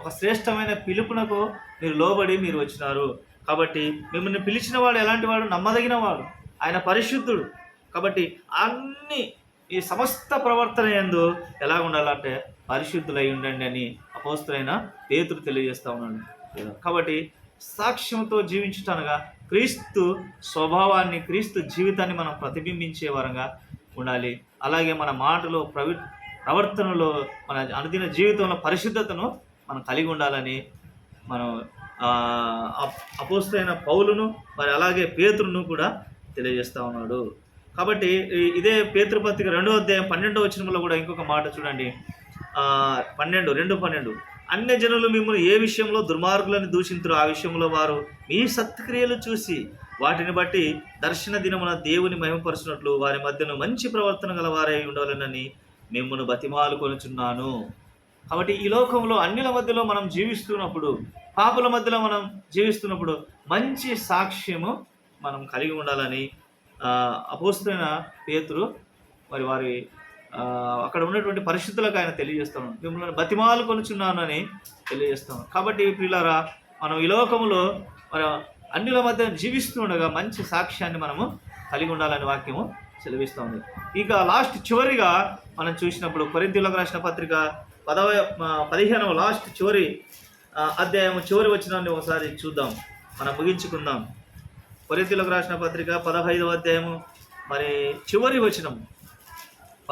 ఒక శ్రేష్టమైన పిలుపునకు మీరు లోబడి మీరు వచ్చినారు. కాబట్టి మిమ్మల్ని పిలిచిన వాడు ఎలాంటి వాడు? నమ్మదగిన వాడు, ఆయన పరిశుద్ధుడు. కాబట్టి అన్ని ఈ సమస్త ప్రవర్తన యందు ఎలా ఉండాలంటే పరిశుద్ధులై ఉండండి అని అపోస్తలుడైన పేతురు తెలియజేస్తా ఉన్నాడు. కాబట్టి సాక్ష్యంతో జీవించటనగా క్రీస్తు స్వభావాన్ని, క్రీస్తు జీవితాన్ని మనం ప్రతిబింబించే వారంగా ఉండాలి. అలాగే మన మాటలో ప్రవర్తనలో, మన అనుదిన జీవితంలో పరిశుద్ధతను మనం కలిగి ఉండాలని మనం అపోస్తలుడైన పౌలును మరి అలాగే పేతురును కూడా తెలియజేస్తూ ఉన్నాడు. కాబట్టి ఇదే పేతురు పత్రిక 2వ అధ్యాయం 12వ వచనంలో కూడా ఇంకొక మాట చూడండి. 2:12 అన్య జనులు మిమ్మల్ని ఏ విషయంలో దుర్మార్గులను దూషింతురు, ఆ విషయంలో వారు మీ సత్క్రియలు చూసి వాటిని బట్టి దర్శన దినమున దేవుని మహిమపరుచినట్లు వారి మధ్యను మంచి ప్రవర్తన గల వారై ఉండాలనని మిమ్మల్ని బతిమాలు కొనుచున్నాను. కాబట్టి ఈ లోకంలో అన్యుల మధ్యలో మనం జీవిస్తున్నప్పుడు, పాపుల మధ్యలో మనం జీవిస్తున్నప్పుడు మంచి సాక్ష్యము మనం కలిగి ఉండాలని అపోస్తలుడైన పేతురు మరి వారి అక్కడ ఉన్నటువంటి పరిశుద్ధులకు ఆయన తెలియజేస్తాను. మిమ్మల్ని బతిమాలు కొనుచున్నాను అని తెలియజేస్తాను. కాబట్టి ప్రియులారా, మనం ఈ లోకంలో మన అన్యుల మధ్య జీవిస్తుండగా మంచి సాక్ష్యాన్ని మనము కలిగి ఉండాలని వాక్యము సెలవిస్తూ ఉంది. ఇక చివరిగా మనం చూసినప్పుడు కొరింథీయులకు రాసిన పత్రిక 15వ చివరి అధ్యాయం చివరి వచనాన్ని ఒకసారి చూద్దాం, మనం ముగించుకుందాం. కొరింథీయులకు రాసిన పత్రిక 15వ అధ్యాయము మరి చివరి వచనం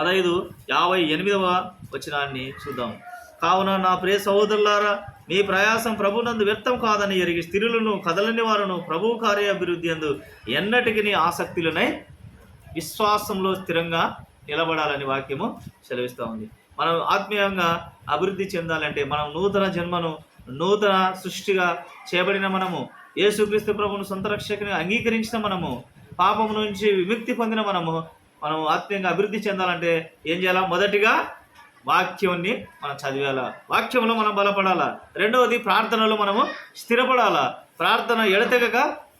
58వ వచనాన్ని చూద్దాం. కావున నా ప్రియ సహోదరులారా, మీ ప్రయాసం ప్రభునందు వ్యర్థం కాదని ఎరిగి స్థిరులను కదలని వారును ప్రభువు కార్యాభివృద్ధి అందు ఎన్నటికి ఆసక్తులనై విశ్వాసంలో స్థిరంగా నిలబడాలని వాక్యము సెలవిస్తూ ఉంది. మనం ఆత్మీయంగా అభివృద్ధి చెందాలంటే మనం నూతన జన్మను, నూతన సృష్టిగా చేయబడిన మనము, యేసుక్రీస్తు ప్రభువును సొంత రక్షకుని అంగీకరించిన మనము, పాపము నుంచి విముక్తి పొందిన మనం ఆత్మీయంగా అభివృద్ధి చెందాలంటే ఏం చేయాలా? మొదటిగా వాక్యాన్ని మనం చదివేలా, వాక్యంలో మనం బలపడాలా. రెండవది ప్రార్థనలో మనము స్థిరపడాలా, ప్రార్థన ఎడతెగక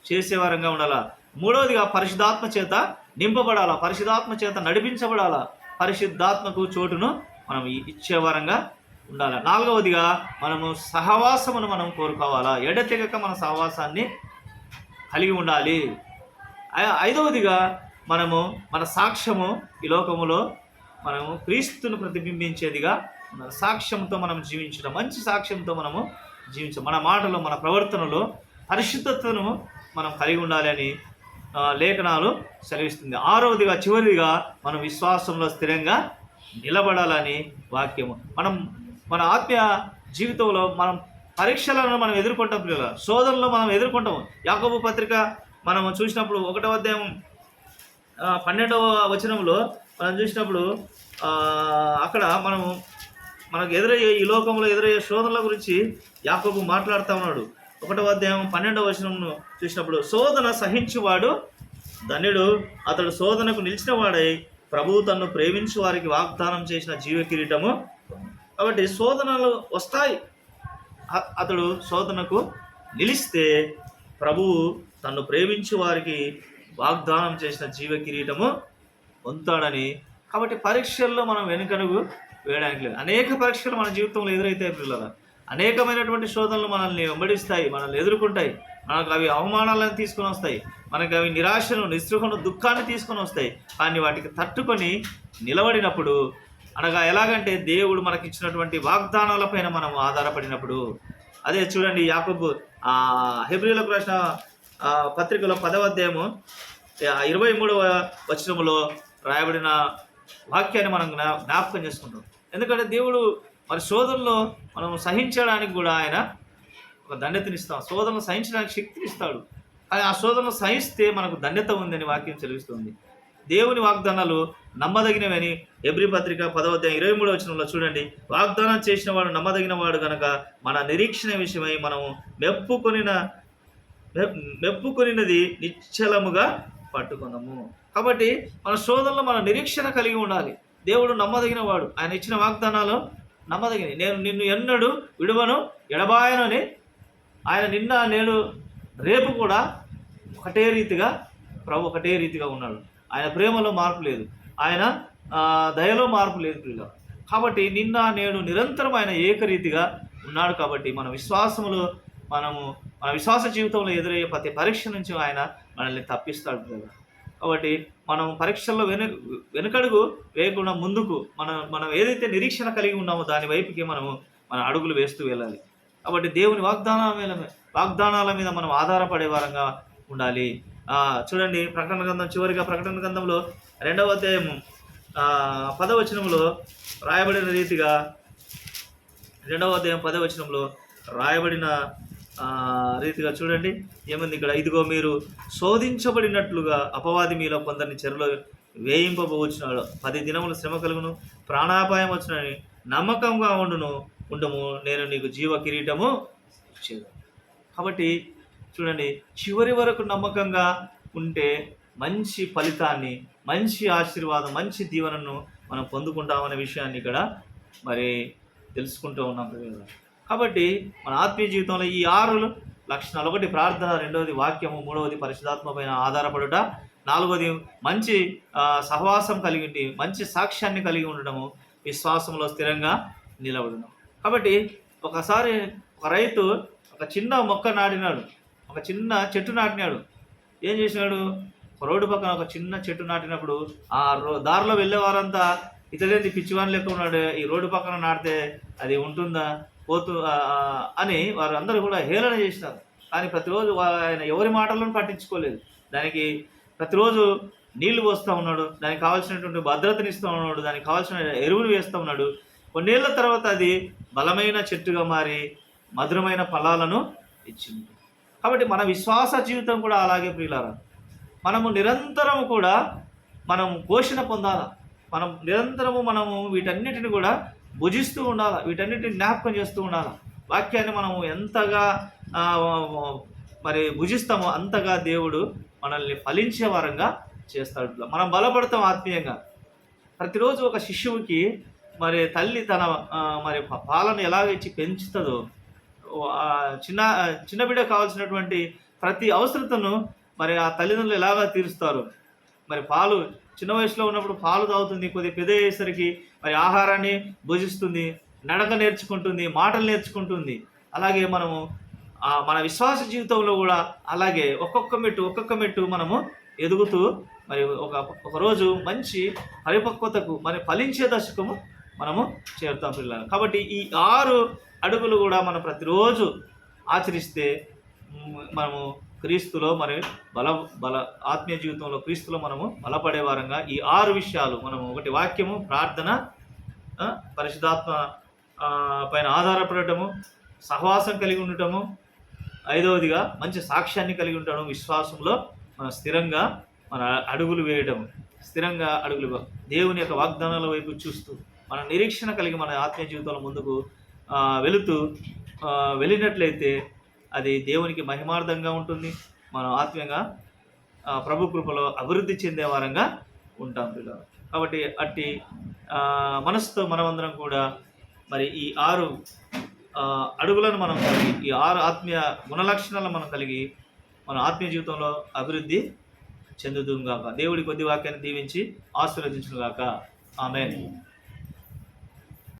చేసేవారంగా ఉండాలా. మూడవదిగా పరిశుద్ధాత్మ చేత నింపబడాలా, పరిశుద్ధాత్మ చేత నడిపించబడాలా, పరిశుద్ధాత్మకు చోటును మనం ఇచ్చేవారంగా ఉండాలి. నాలుగవదిగా మనము సహవాసమును మనం కోరుకోవాలా, ఎడతెగక మన సహవాసాన్ని కలిగి ఉండాలి. ఐదవదిగా మనము మన సాక్ష్యము ఈ లోకములో మనము క్రీస్తును ప్రతిబింబించేదిగా సాక్ష్యంతో మనం జీవించడం, మంచి సాక్ష్యంతో మనము జీవించడం, మన మాటలో మన ప్రవర్తనలో పరిశుద్ధతను మనం కలిగి ఉండాలి అని లేఖనాలు సెలవిస్తుంది. ఆరవదిగా చివరిదిగా మనం విశ్వాసంలో స్థిరంగా నిలబడాలని వాక్యము. మన ఆత్మీయ జీవితంలో మనం పరీక్షలను మనం ఎదుర్కొంటాం, పిల్లల శోధనలు మనం ఎదుర్కొంటాము. యాకోబు పత్రిక మనము చూసినప్పుడు 1వ అధ్యాయం 12వ వచనంలో మనం చూసినప్పుడు అక్కడ మనకు ఎదురయ్యే ఈ లోకంలో ఎదురయ్యే శోధనల గురించి యాకోబు మాట్లాడుతూ ఉన్నాడు. 1వ అధ్యాయం 12వ వచనంను చూసినప్పుడు, శోధన సహించువాడు ధన్యుడు, అతడు శోధనకు నిలిచిన వాడై ప్రభువు తన్ను ప్రేమించు వారికి వాగ్దానం చేసిన జీవ కిరీటము. కాబట్టి శోధనలు వస్తాయి, అతడు శోధనకు నిలిస్తే ప్రభువు తన్ను ప్రేమించు వారికి వాగ్దానం చేసిన జీవ కిరీటము పొందుతాడని. కాబట్టి పరీక్షల్లో మనం వెనుకడుగు వేయడానికి లేదు. అనేక పరీక్షలు మన జీవితంలో ఎదురైతాయి పిల్లలు, అనేకమైనటువంటి శోధనలు మనల్ని వెంబడిస్తాయి, మనల్ని ఎదుర్కొంటాయి. మనకు అవి అవమానాలను తీసుకొని వస్తాయి, మనకు అవి నిరాశను, నిస్పృహను, దుఃఖాన్ని తీసుకొని వస్తాయి. కానీ వాటికి తట్టుకొని నిలబడినప్పుడు, అనగా ఎలాగంటే దేవుడు మనకిచ్చినటువంటి వాగ్దానాలపైన మనం ఆధారపడినప్పుడు. అదే చూడండి, యాకోబు హెబ్రీయులకు రాసిన పత్రికలో 10వ అధ్యాయము 23వ వచనములో రాయబడిన వాక్యాన్ని మనం జ్ఞాపకం చేసుకుంటాం. ఎందుకంటే దేవుడు మరి శోధనలో మనం సహించడానికి కూడా ఆయన ఒక ధన్యతనిస్తాం, శోధనలు సహించడానికి శక్తిని ఇస్తాడు. కానీ ఆ శోధనలు సహిస్తే మనకు ధన్యత ఉందని వాక్యం చెల్లిస్తుంది. దేవుని వాగ్దానాలు నమ్మదగినవని హెబ్రీ పత్రిక 10వ అధ్యాయం 23వ వచనంలో చూడండి, వాగ్దానం చేసిన వాడు నమ్మదగిన వాడు కనుక మన నిరీక్షణ విషయమై మనము మెప్పుకొనినది నిశ్చలముగా పట్టుకున్నాము. కాబట్టి మన శోధనలో మన నిరీక్షణ కలిగి ఉండాలి. దేవుడు నమ్మదగిన వాడు. ఆయన ఇచ్చిన వాగ్దానాలు నమ్మదగినవి. నేను నిన్ను ఎన్నడూ విడువను ఎడబాయను అని ఆయన నిన్న నేడు రేపు కూడా ఒకటే రీతిగా ఒకటే రీతిగా ఉన్నాడు. ఆయన ప్రేమలో మార్పు లేదు, ఆయన దయలో మార్పు లేదు ప్రియులారా. కాబట్టి నిన్న నేడు నిరంతరం ఆయన ఏకరీతిగా ఉన్నాడు. కాబట్టి మన విశ్వాసములో మన విశ్వాస జీవితంలో ఎదురయ్యే ప్రతి పరీక్ష నుంచి ఆయన మనల్ని తప్పిస్తాడు ప్రియులారా. కాబట్టి మనం పరీక్షల్లో వెనుకడుగు వేయకుండా ముందుకు మనం ఏదైతే నిరీక్షణ కలిగి ఉన్నామో దాని వైపుకి మన అడుగులు వేస్తూ వెళ్ళాలి. కాబట్టి దేవుని వాగ్దానాల మీద మనం ఆధారపడే వారంగా ఉండాలి. చూడండి, ప్రకటన గ్రంథం చివరిగా ప్రకటన గ్రంథంలో 2వ అధ్యాయము 10వ వచనంలో రాయబడిన రీతిగా 2వ అధ్యాయం 10వ వచనంలో రాయబడిన రీతిగా చూడండి ఏముంది ఇక్కడ. ఇదిగో మీరు శోధించబడినట్లుగా అపవాది మీలో కొందరిని చెరలో వేయింపబోచున్నాడు. 10 దినములు శ్రమ కలుగును, ప్రాణాపాయం వచ్చునని నమ్మకంగా ఉండము, నేను నీకు జీవ కిరీటము ఇచ్చేది. కాబట్టి చూడండి, చివరి వరకు నమ్మకంగా ఉంటే మంచి ఫలితాన్ని, మంచి ఆశీర్వాదం, మంచి దీవెనను మనం పొందుకుంటామనే విషయాన్ని ఇక్కడ మరి తెలుసుకుంటూ ఉన్నాం. కాబట్టి మన ఆత్మీయ జీవితంలో ఈ 6 లక్షణాలు: 1 ప్రార్థన, 2వది వాక్యము, 3వది పరిశుద్ధాత్మ పైన ఆధారపడుట, 4వది మంచి సహవాసం కలిగి మంచి సాక్ష్యాన్ని కలిగి ఉండడము, విశ్వాసంలో స్థిరంగా నిలబడడం. కాబట్టి ఒకసారి ఒక రైతు ఒక చిన్న మొక్క నాటినాడు, ఒక చిన్న చెట్టు నాటినాడు. ఏం చేసినాడు? రోడ్డు పక్కన ఒక చిన్న చెట్టు నాటినప్పుడు ఆ దారిలో వెళ్ళే వారంతా ఇతడేంది పిచ్చివాని లెక్క ఉన్నాడు, ఈ రోడ్డు పక్కన నాటితే అది ఉంటుందా అని వారు అందరూ కూడా హేళన చేసినారు. కానీ ప్రతిరోజు ఆయన ఎవరి మాటలను పట్టించుకోలేదు. దానికి ప్రతిరోజు నీళ్లు పోస్తూ ఉన్నాడు, దానికి కావాల్సినటువంటి భద్రతనిస్తూ ఉన్నాడు, దానికి కావాల్సిన ఎరువులు వేస్తూ ఉన్నాడు. కొన్నేళ్ల తర్వాత అది బలమైన చెట్టుగా మారి మధురమైన ఫలాలను ఇచ్చింది. కాబట్టి మన విశ్వాస జీవితం కూడా అలాగే ప్రియులారా. మనము నిరంతరము కూడా పోషణ పొందాలా. మనము వీటన్నిటిని కూడా భుజిస్తూ ఉండాలి, వీటన్నిటిని జ్ఞాపకం చేస్తూ ఉండాలి. వాక్యాన్ని మనము ఎంతగా మరి భుజిస్తామో అంతగా దేవుడు మనల్ని ఫలించే వారంగా చేస్తాడు. మనం బలపడతాం ఆత్మీయంగా. ప్రతిరోజు ఒక శిశువుకి మరి తల్లి తన మరి పాలను ఎలాగ ఇచ్చి పెంచుతుందో, చిన్న బిడ్డ కావాల్సినటువంటి ప్రతి అవసరతను మరి ఆ తల్లిదండ్రులు ఎలాగా తీరుస్తారు. మరి పాలు చిన్న వయసులో ఉన్నప్పుడు పాలు తాగుతుంది, కొద్దిగా పెద్ద అయ్యేసరికి మరి ఆహారాన్ని భుజిస్తుంది, నడక నేర్చుకుంటుంది, మాటలు నేర్చుకుంటుంది. అలాగే మన విశ్వాస జీవితంలో కూడా అలాగే ఒక్కొక్క మెట్టు మనము ఎదుగుతూ మరి ఒకరోజు మంచి పరిపక్వతకు మరి ఫలించే దశకము మనము చేరుతాం పిల్లలు. కాబట్టి ఈ 6 అడుగులు కూడా మనం ప్రతిరోజు ఆచరిస్తే మనము క్రీస్తులో మరి ఆత్మీయ జీవితంలో క్రీస్తులో మనము బలపడే వారంగా ఈ 6 విషయాలు 1 వాక్యము, ప్రార్థన, పరిశుద్ధాత్మ పైన ఆధారపడటము, సహవాసం కలిగి ఉండటము, 5వదిగా మంచి సాక్ష్యాన్ని కలిగి ఉండటం, విశ్వాసంలో మన స్థిరంగా మన అడుగులు వేయడం, స్థిరంగా అడుగులు దేవుని యొక్క వాగ్దానాల వైపు చూస్తూ మన నిరీక్షణ కలిగి మన ఆత్మీయ జీవితంలో ముందుకు వెళ్ళినట్లయితే అది దేవునికి మహిమార్థంగా ఉంటుంది. మనం ఆత్మీయంగా ప్రభు కృపలో అభివృద్ధి చెందే వారంగా ఉంటాం పిల్లలు. కాబట్టి అట్టి మనసుతో మనమందరం కూడా మరి ఈ 6 అడుగులను మనం కలిగి, ఈ 6 ఆత్మీయ గుణలక్షణాలను మనం కలిగి మన ఆత్మీయ జీవితంలో అభివృద్ధి చెందుతుంగాక. దేవుడి కొద్ది వాక్యాన్ని దీవించి ఆశీర్వదించునుగాక. ఆమేన్.